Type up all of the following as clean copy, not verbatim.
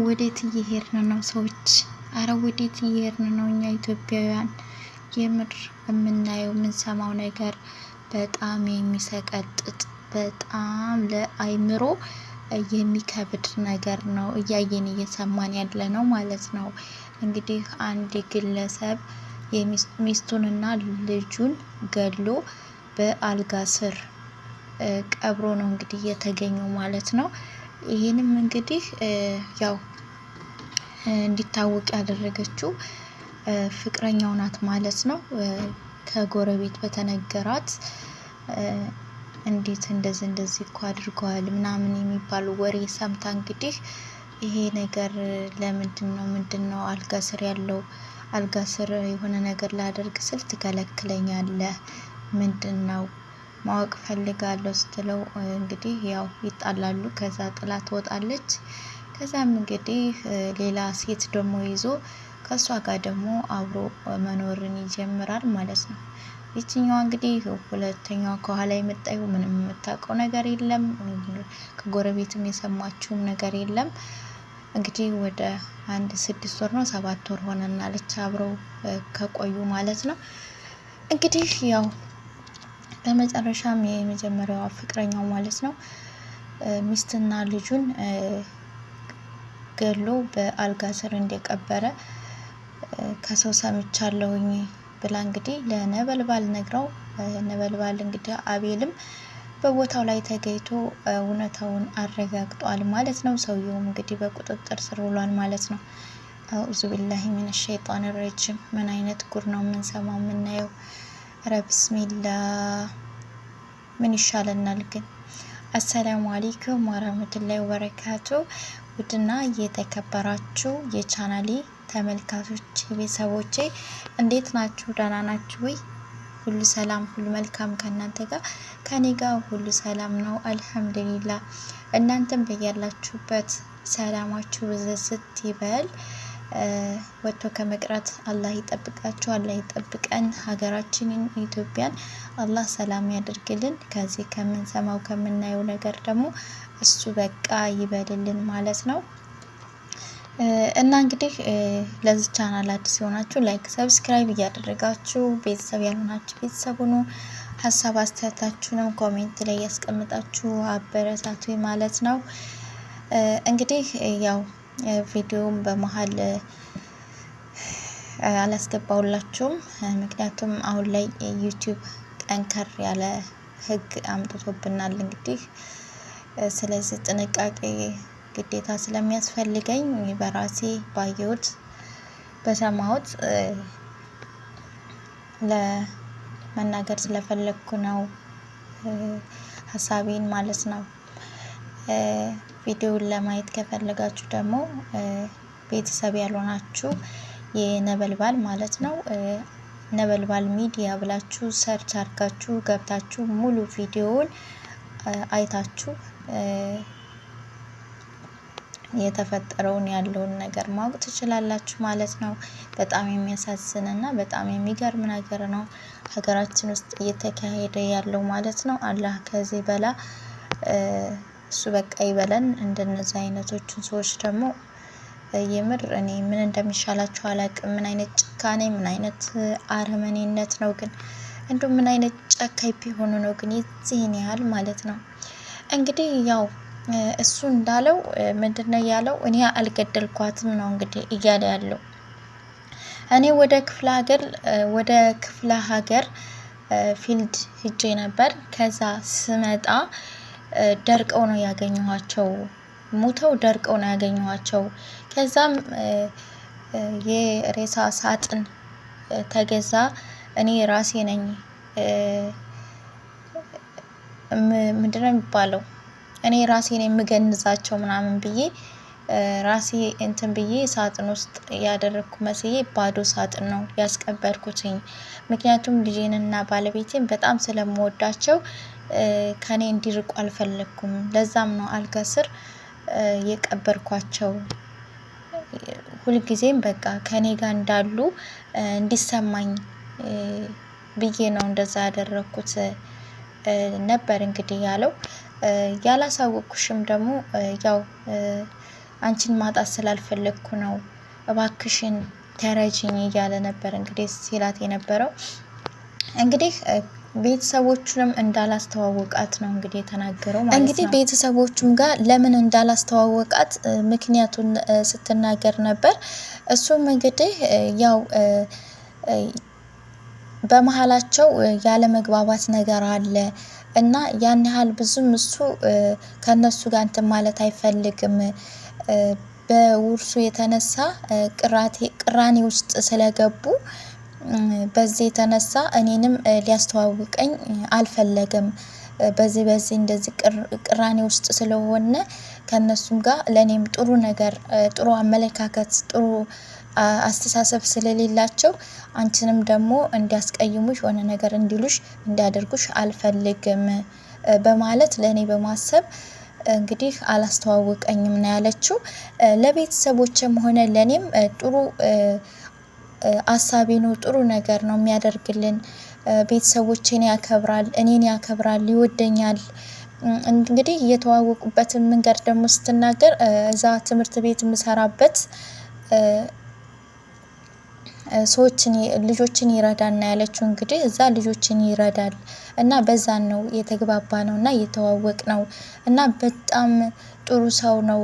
ወዴት እየሄድን ነው ሰዎች? አረ ወዴት እየሄድን ነው እኛ ኢትዮጵያውያን? የምር የምናየው የምንሰማው ነገር በጣም የሚሰቀጥጥ በጣም ለአይምሮ የሚከብድ ነገር ነው እያየን እየሰማን ያለ ነው ማለት ነው። እንግዲህ አንድ ግለሰብ ሚስቱንና ልጁን ገሎ በአልጋ ስር ቀብሮ ነው እንግዲህ የተገኘው ማለት ነው። ይህንም እንግዲህ ያው እንዲታወቅ ያደረገችው ፍቅረኛው ናት ማለት ነው። ከጎረቤት በተነገራት እንዴት እንደዚህ እኮ አድርገዋል ምናምን የሚባሉ ወሬ ሰምታ እንግዲህ ይሄ ነገር ምንድነው አልጋ ስር ያለው አልጋ ስር የሆነ ነገር ላደርግ ስል ትከለክለኛለህ ምንድነው ማወቅ ፈልጋለሁ ስትለው እንግዲህ ያው ይጣላሉ። ከዛ ጥላ ትወጣለች። ከዛም እንግዲህ ሌላ ሴት ደግሞ ይዞ ከሷ ጋር ደግሞ አብሮ መኖርን ይጀምራል ማለት ነው። ይችኛዋ እንግዲህ ሁለተኛዋ ከኋላ የመጣው ምንም የምታውቀው ነገር የለም። ከጎረቤትም የሰማችውም ነገር የለም። እንግዲህ ወደ 6 ወር ነው 7 ወር ሆነናለች አብረው ከቆዩ ማለት ነው። እንግዲህ ያው በመጨረሻም የመጀመሪያዋ ፍቅረኛው ማለት ነው ሚስትና ልጁን ገሎ በአልጋ ስር እንደቀበረ ከሰው ሰምቻለሁኝ ብላ እንግዲህ ለነበልባል ነግረው ነበልባል እንግዲህ አቤልም በቦታው ላይ ተገኝቶ እውነታውን አረጋግጧል ማለት ነው። ሰውየውም እንግዲህ በቁጥጥር ስር ውሏል ማለት ነው። አኡዙ ቢላሂ ሚነ ሸይጣን ረጂም። ምን አይነት ጉር ነው የምንሰማው የምናየው? ኧረ ቢስሚላህ ምን ይሻለናል ግን? አሰላሙ አለይኩም ወራህመቱላሂ ወበረካቱ። ውድና የተከበራችሁ የቻናሌ ተመልካቾች ቤተሰቦቼ እንዴት ናችሁ? ደህና ናችሁ ወይ? ሁሉ ሰላም ሁሉ መልካም ከእናንተ ጋር? ከኔ ጋር ሁሉ ሰላም ነው አልሐምዱሊላህ። እናንተም በያላችሁበት ሰላማችሁ ብዝት ይበል። ወጥቶ ከመቅረት አላህ ይጠብቃችሁ፣ አላህ ይጠብቀን። ሀገራችንን ኢትዮጵያን አላህ ሰላም ያደርግልን። ከዚህ ከምንሰማው ከምናየው ነገር ደግሞ እሱ በቃ ይበልልን ማለት ነው። እና እንግዲህ ለዚህ ቻናል አዲስ የሆናችሁ ላይክ፣ ሰብስክራይብ እያደረጋችሁ ቤተሰብ ያልሆናችሁ ቤተሰብ ሁኑ። ሀሳብ አስተያየታችሁንም ኮሜንት ላይ ያስቀምጣችሁ አበረታቱ ማለት ነው። እንግዲህ ያው ቪዲዮውን በመሀል አላስገባውላችሁም። ምክንያቱም አሁን ላይ ዩቲዩብ ጠንከር ያለ ህግ አምጥቶብናል እንግዲህ ስለዚህ ጥንቃቄ ግዴታ ስለሚያስፈልገኝ በራሴ ባየሁት በሰማሁት ለመናገር ስለፈለግኩ ነው ሀሳቤን ማለት ነው። ቪዲዮውን ለማየት ከፈለጋችሁ ደግሞ ቤተሰብ ያልሆናችሁ የነበልባል ማለት ነው ነበልባል ሚዲያ ብላችሁ ሰርች አድርጋችሁ ገብታችሁ ሙሉ ቪዲዮውን አይታችሁ የተፈጠረውን ያለውን ነገር ማወቅ ትችላላችሁ ማለት ነው። በጣም የሚያሳዝን እና በጣም የሚገርም ነገር ነው ሀገራችን ውስጥ እየተካሄደ ያለው ማለት ነው። አላህ ከዚህ በላ እሱ በቃ ይበለን። እንደነዚህ አይነቶችን ሰዎች ደግሞ የምር እኔ ምን እንደሚሻላቸው አላቅም። ምን አይነት ጭካኔ ምን አይነት አረመኔነት ነው ግን? እንዲሁ ምን አይነት ጨካኝ ቢሆኑ ነው ግን የዚህን ያህል ማለት ነው። እንግዲህ ያው እሱ እንዳለው ምንድነው ያለው? እኔ አልገደልኳትም ነው እንግዲህ እያለ ያለው። እኔ ወደ ክፍለ ሀገር ፊልድ ሂጄ ነበር። ከዛ ስመጣ ደርቀው ነው ያገኘኋቸው፣ ሙተው ደርቀው ነው ያገኘኋቸው። ከዛም የሬሳ ሳጥን ተገዛ። እኔ ራሴ ነኝ ምንድነው የሚባለው? እኔ ራሴ ነኝ የምገንዛቸው ምናምን ብዬ ራሴ እንትን ብዬ ሳጥን ውስጥ ያደረኩ መስዬ ባዶ ሳጥን ነው ያስቀበርኩትኝ። ምክንያቱም ልጄንና ባለቤቴን በጣም ስለምወዳቸው ከኔ እንዲርቁ አልፈለኩም። ለዛም ነው አልጋ ስር የቀበርኳቸው። ሁልጊዜም በቃ ከኔ ጋር እንዳሉ እንዲሰማኝ ብዬ ነው እንደዛ ያደረኩት ነበር እንግዲህ ያለው። ያላሳወቅኩሽም ደግሞ ያው አንቺን ማጣት ስላልፈለግኩ ነው፣ እባክሽን ተረጂኝ እያለ ነበር እንግዲህ ሲላት የነበረው። እንግዲህ ቤተሰቦቹንም እንዳላስተዋወቃት ነው እንግዲህ የተናገረው ማለት ነው። እንግዲህ ቤተሰቦቹም ጋር ለምን እንዳላስተዋወቃት ምክንያቱን ስትናገር ነበር። እሱም እንግዲህ ያው በመሀላቸው ያለ መግባባት ነገር አለ እና ያን ያህል ብዙም እሱ ከነሱ ጋር እንትን ማለት አይፈልግም። በውርሱ የተነሳ ቅራኔ ውስጥ ስለገቡ በዚህ የተነሳ እኔንም ሊያስተዋውቀኝ አልፈለገም። በዚህ እንደዚህ ቅራኔ ውስጥ ስለሆነ ከነሱም ጋር ለኔም ጥሩ ነገር፣ ጥሩ አመለካከት፣ ጥሩ አስተሳሰብ ስለሌላቸው አንቺንም ደግሞ እንዲያስቀይሙሽ ሆነ ነገር እንዲሉሽ እንዲያደርጉሽ አልፈልግም በማለት ለኔ በማሰብ እንግዲህ አላስተዋወቀኝም ነው ያለችው። ለቤተሰቦችም ሆነ ለኔም ጥሩ አሳቢ ነው፣ ጥሩ ነገር ነው የሚያደርግልን። ቤተሰቦቼን ያከብራል፣ እኔን ያከብራል፣ ይወደኛል። እንግዲህ የተዋወቁበትን መንገድ ደግሞ ስትናገር እዛ ትምህርት ቤት የምሰራበት ልጆችን ይረዳል ነው ያለችው። እንግዲህ እዛ ልጆችን ይረዳል እና በዛን ነው የተግባባ ነው እና የተዋወቅ ነው እና በጣም ጥሩ ሰው ነው።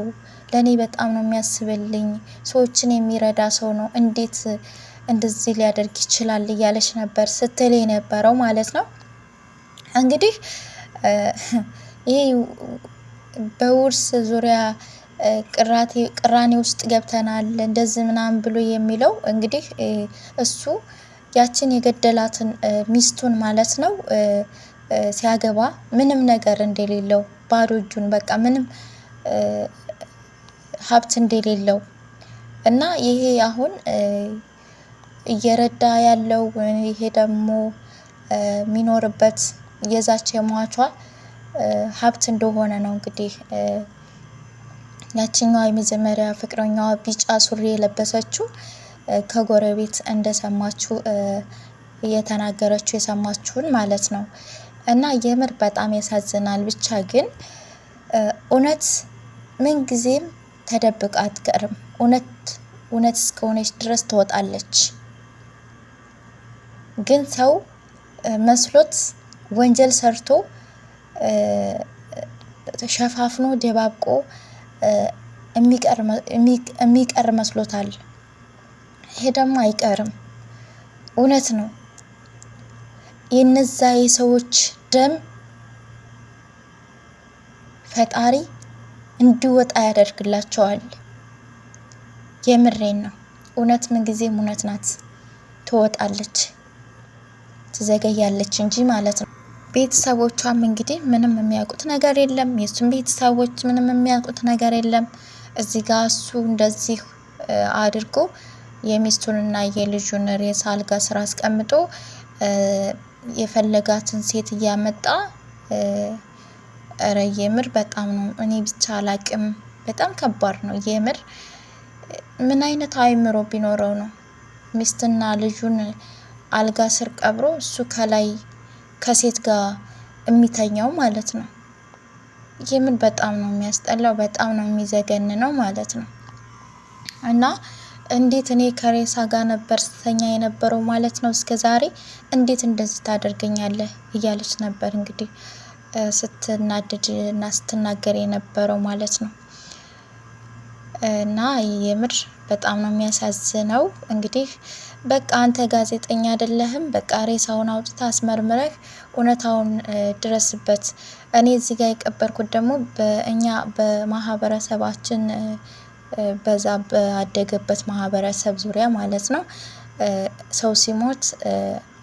ለኔ በጣም ነው የሚያስብልኝ፣ ሰዎችን የሚረዳ ሰው ነው። እንዴት እንደዚህ ሊያደርግ ይችላል እያለች ነበር ስትል የነበረው ማለት ነው። እንግዲህ ይሄ በውርስ ዙሪያ ቅራኔ ውስጥ ገብተናል እንደዚህ ምናምን ብሎ የሚለው እንግዲህ እሱ ያችን የገደላትን ሚስቱን ማለት ነው ሲያገባ ምንም ነገር እንደሌለው፣ ባዶ እጁን በቃ ምንም ሀብት እንደሌለው እና ይሄ አሁን እየረዳ ያለው ይሄ ደግሞ የሚኖርበት የዛች የሟቿ ሀብት እንደሆነ ነው እንግዲህ ያችኛዋ የመጀመሪያ ፍቅረኛዋ ቢጫ ሱሪ የለበሰችው ከጎረቤት እንደሰማችሁ እየተናገረችው የሰማችሁን ማለት ነው። እና የምር በጣም ያሳዝናል። ብቻ ግን እውነት ምን ጊዜም ተደብቃ አትቀርም። እውነት እስከሆነች ድረስ ትወጣለች። ግን ሰው መስሎት ወንጀል ሰርቶ ሸፋፍኖ ደባብቆ የሚቀር መስሎታል። ይሄ ደግሞ አይቀርም፣ እውነት ነው። የነዛ የሰዎች ደም ፈጣሪ እንዲወጣ ያደርግላቸዋል። የምሬን ነው። እውነት ምን ጊዜም እውነት ናት፣ ትወጣለች፣ ትዘገያለች እንጂ ማለት ነው። ቤተሰቦቿም እንግዲህ ምንም የሚያውቁት ነገር የለም። የሱም ቤተሰቦች ምንም የሚያውቁት ነገር የለም። እዚህ ጋር እሱ እንደዚህ አድርጎ የሚስቱንና የልጁን ሬሳ አልጋ ስራ አስቀምጦ የፈለጋትን ሴት እያመጣ እረ የምር በጣም ነው። እኔ ብቻ አላቅም። በጣም ከባድ ነው የምር። ምን አይነት አእምሮ ቢኖረው ነው ሚስትና ልጁን አልጋ ስር ቀብሮ እሱ ከላይ ከሴት ጋር የሚተኛው ማለት ነው? የምር በጣም ነው የሚያስጠላው፣ በጣም ነው የሚዘገንነው ማለት ነው። እና እንዴት እኔ ከሬሳ ጋር ነበር ስተኛ የነበረው ማለት ነው እስከ ዛሬ፣ እንዴት እንደዚህ ታደርገኛለህ እያለች ነበር እንግዲህ ስትናደድ እና ስትናገር የነበረው ማለት ነው። እና የምር በጣም ነው የሚያሳዝነው። እንግዲህ በቃ አንተ ጋዜጠኛ አይደለህም፣ በቃ ሬሳውን አውጥተህ አስመርምረህ እውነታውን ድረስበት። እኔ እዚህ ጋር የቀበርኩት ደግሞ በእኛ በማህበረሰባችን በዛ ባደገበት ማህበረሰብ ዙሪያ ማለት ነው ሰው ሲሞት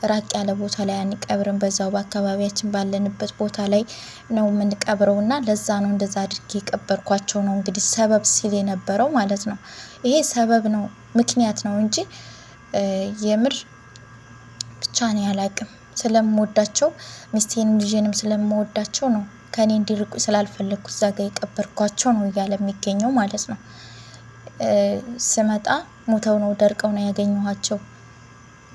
ራቅ ያለ ቦታ ላይ አንቀብርም። በዛው በአካባቢያችን ባለንበት ቦታ ላይ ነው የምንቀብረው እና ለዛ ነው እንደዛ አድርጌ የቀበርኳቸው ነው እንግዲህ ሰበብ ሲል የነበረው ማለት ነው። ይሄ ሰበብ ነው ምክንያት ነው እንጂ የምር ብቻ ነው ያላቅም። ስለምወዳቸው ሚስቴንም ልጄንም ስለምወዳቸው ነው ከኔ እንዲርቁ ስላልፈለኩ እዛ ጋር የቀበርኳቸው ነው እያለ የሚገኘው ማለት ነው። ስመጣ ሞተው ነው ደርቀው ነው ያገኘኋቸው።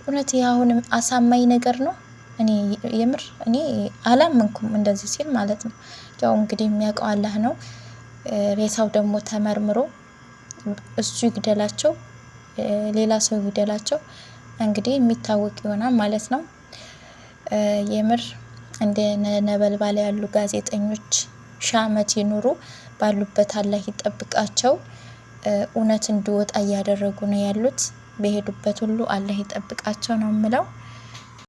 እውነት አሁን አሳማኝ ነገር ነው? እኔ የምር እኔ አላመንኩም እንደዚህ ሲል ማለት ነው። ያው እንግዲህ የሚያውቀው አላህ ነው። ሬሳው ደግሞ ተመርምሮ እሱ ይግደላቸው ሌላ ሰው ይግደላቸው እንግዲህ የሚታወቅ ይሆናል ማለት ነው። የምር እንደ ነበልባል ያሉ ጋዜጠኞች ሺህ ዓመት ይኑሩ፣ ባሉበት አላህ ይጠብቃቸው። እውነት እንዲወጣ እያደረጉ ነው ያሉት። በሄዱበት ሁሉ አላህ ይጠብቃቸው ነው የምለው።